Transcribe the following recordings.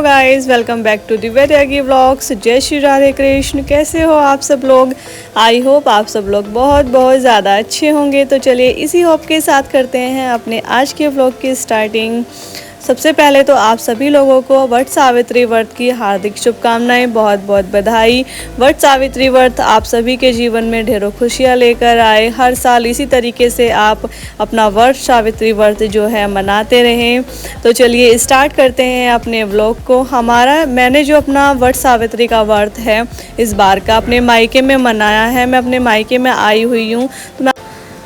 Hello guys, welcome back to Divya vlogs. जय श्री राधे कृष्ण। कैसे हो आप सब लोग? आई होप आप सब लोग बहुत बहुत ज़्यादा अच्छे होंगे। तो चलिए इसी होप के साथ करते हैं अपने आज के व्लॉग की स्टार्टिंग। सबसे पहले तो आप सभी लोगों को वट सावित्री व्रत की हार्दिक शुभकामनाएं, बहुत बहुत बधाई। वट सावित्री व्रत आप सभी के जीवन में ढेरों खुशियां लेकर आए। हर साल इसी तरीके से आप अपना वट सावित्री व्रत जो है मनाते रहें। तो चलिए स्टार्ट करते हैं अपने व्लॉग को। मैंने जो अपना वट सावित्री का व्रत है इस बार का अपने मायके में मनाया है। मैं अपने मायके में आई हुई हूँ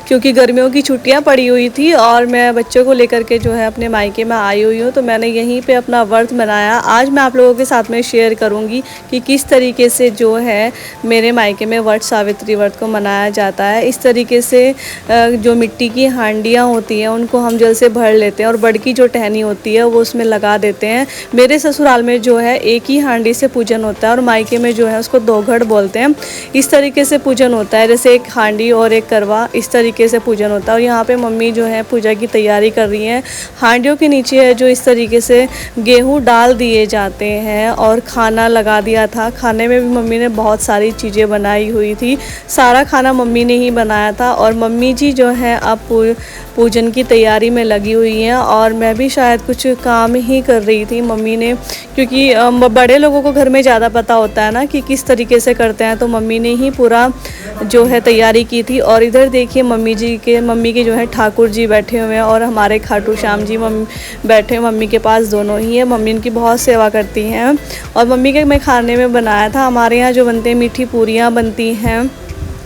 क्योंकि गर्मियों की छुट्टियां पड़ी हुई थी और मैं बच्चों को लेकर के जो है अपने मायके में आई हुई हूँ। तो मैंने यहीं पे अपना व्रत मनाया। आज मैं आप लोगों के साथ में शेयर करूँगी कि किस तरीके से जो है मेरे मायके में वट सावित्री व्रत को मनाया जाता है। इस तरीके से जो मिट्टी की हांडियाँ होती हैं उनको हम जल से भर लेते हैं और बड़ की जो टहनी होती है वो उसमें लगा देते हैं। मेरे ससुराल में जो है एक ही हांडी से पूजन होता है और मायके में जो है उसको दो घड़ बोलते हैं। इस तरीके से पूजन होता है, जैसे एक हांडी और एक करवा, इस तरीके से पूजन होता है। और यहाँ पे मम्मी जो है पूजा की तैयारी कर रही हैं। हांडियों के नीचे है जो इस तरीके से गेहूं डाल दिए जाते हैं और खाना लगा दिया था। खाने में भी मम्मी ने बहुत सारी चीज़ें बनाई हुई थी। सारा खाना मम्मी ने ही बनाया था और मम्मी जी जो है अब पूजन की तैयारी में लगी हुई हैं और मैं भी शायद कुछ काम ही कर रही थी। मम्मी ने, क्योंकि बड़े लोगों को घर में ज़्यादा पता होता है ना कि किस तरीके से करते हैं, तो मम्मी ने ही पूरा जो है तैयारी की थी। और इधर देखिए मम्मी के जो है ठाकुर जी बैठे हुए हैं और हमारे खाटू श्याम जी बैठे मम्मी के पास, दोनों ही है। मम्मी इनकी बहुत सेवा करती हैं। और मम्मी के मैं खाने में बनाया था, हमारे यहाँ जो बनते हैं मीठी पूरियाँ बनती हैं,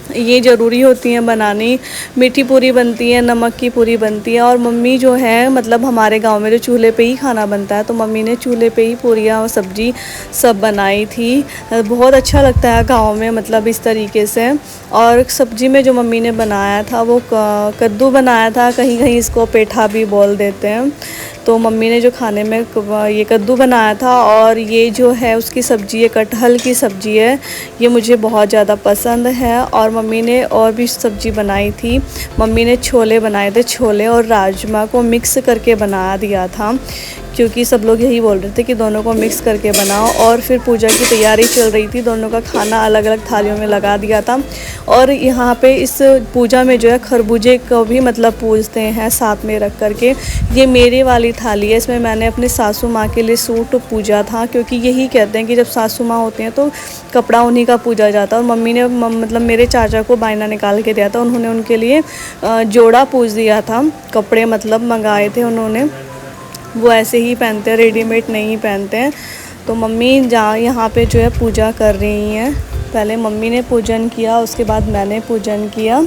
ये ज़रूरी होती हैं बनानी। मीठी पूरी बनती है, नमक की पूरी बनती है। और मम्मी जो है मतलब हमारे गांव में जो चूल्हे पे ही खाना बनता है, तो मम्मी ने चूल्हे पे ही पूरियाँ और सब्जी सब बनाई थी। बहुत अच्छा लगता है गांव में मतलब इस तरीके से। और सब्जी में जो मम्मी ने बनाया था वो कद्दू बनाया था, कहीं कहीं इसको पेठा भी बोल देते हैं। तो मम्मी ने जो खाने में ये कद्दू बनाया था और ये जो है उसकी सब्ज़ी है, कटहल की सब्ज़ी है, ये मुझे बहुत ज़्यादा पसंद है। और मम्मी ने और भी सब्ज़ी बनाई थी। मम्मी ने छोले बनाए थे, छोले और राजमा को मिक्स करके बना दिया था, क्योंकि सब लोग यही बोल रहे थे कि दोनों को मिक्स करके बनाओ। और फिर पूजा की तैयारी चल रही थी, दोनों का खाना अलग अलग थालियों में लगा दिया था। और यहाँ पे इस पूजा में जो है खरबूजे को भी मतलब पूजते हैं साथ में रख करके। ये मेरे वाली थाली है, इसमें मैंने अपने सासू माँ के लिए सूट पूजा था, क्योंकि यही कहते हैं कि जब सासू माँ होती हैं तो कपड़ा उन्हीं का पूजा जाता है। और मम्मी ने मतलब मेरे चाचा को बायना निकाल के दिया था, उन्होंने उनके लिए जोड़ा पूज दिया था। कपड़े मतलब मंगाए थे उन्होंने, वो ऐसे ही पहनते हैं, रेडीमेड नहीं पहनते हैं। तो मम्मी यहाँ पे जो है पूजा कर रही हैं। पहले मम्मी ने पूजन किया, उसके बाद मैंने पूजन किया।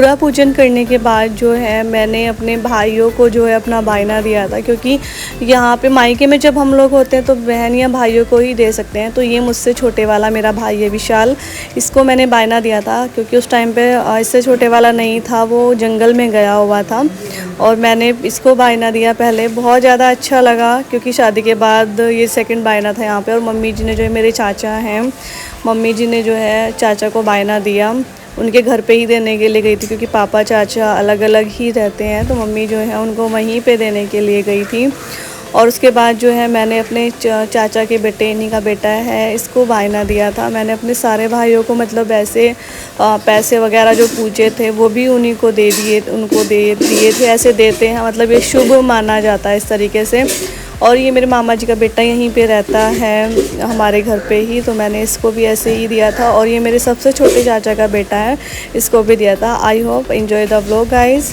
पूरा पूजन करने के बाद जो है मैंने अपने भाइयों को जो है अपना बायना दिया था, क्योंकि यहाँ पे मायके में जब हम लोग होते हैं तो बहन या भाइयों को ही दे सकते हैं। तो ये मुझसे छोटे वाला मेरा भाई है विशाल, इसको मैंने बायना दिया था क्योंकि उस टाइम पे इससे छोटे वाला नहीं था, वो जंगल में गया हुआ था और मैंने इसको बायना दिया। पहले बहुत ज़्यादा अच्छा लगा क्योंकि शादी के बाद ये सेकंड बायना था यहाँ पे। और मम्मी जी ने जो है, मेरे चाचा हैं, मम्मी जी ने जो है चाचा को बायना दिया, उनके घर पे ही देने के लिए गई थी क्योंकि पापा चाचा अलग अलग ही रहते हैं। तो मम्मी जो है उनको वहीं पे देने के लिए गई थी। और उसके बाद जो है मैंने अपने चाचा के बेटे, इन्हीं का बेटा है, इसको बायना दिया था। मैंने अपने सारे भाइयों को मतलब ऐसे पैसे वगैरह जो पूछे थे वो भी उन्हीं को दे दिए, उनको दे दिए थे। ऐसे देते हैं, मतलब ये शुभ माना जाता है इस तरीके से। और ये मेरे मामा जी का बेटा यहीं पे रहता है हमारे घर पे ही, तो मैंने इसको भी ऐसे ही दिया था। और ये मेरे सबसे छोटे चाचा का बेटा है, इसको भी दिया था। I hope enjoy the vlog guys.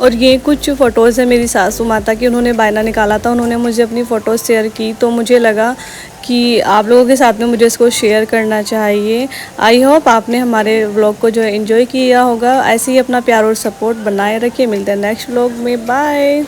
और ये कुछ फ़ोटोज़ है मेरी सासू माता की, उन्होंने बायना निकाला था, उन्होंने मुझे अपनी फ़ोटोज़ शेयर की, तो मुझे लगा कि आप लोगों के साथ में मुझे इसको शेयर करना चाहिए। आई होप आपने हमारे व्लॉग को जो है एंजॉय किया होगा। ऐसे ही अपना प्यार और सपोर्ट बनाए रखिए। मिलते हैं नेक्स्ट व्लॉग में, बाय।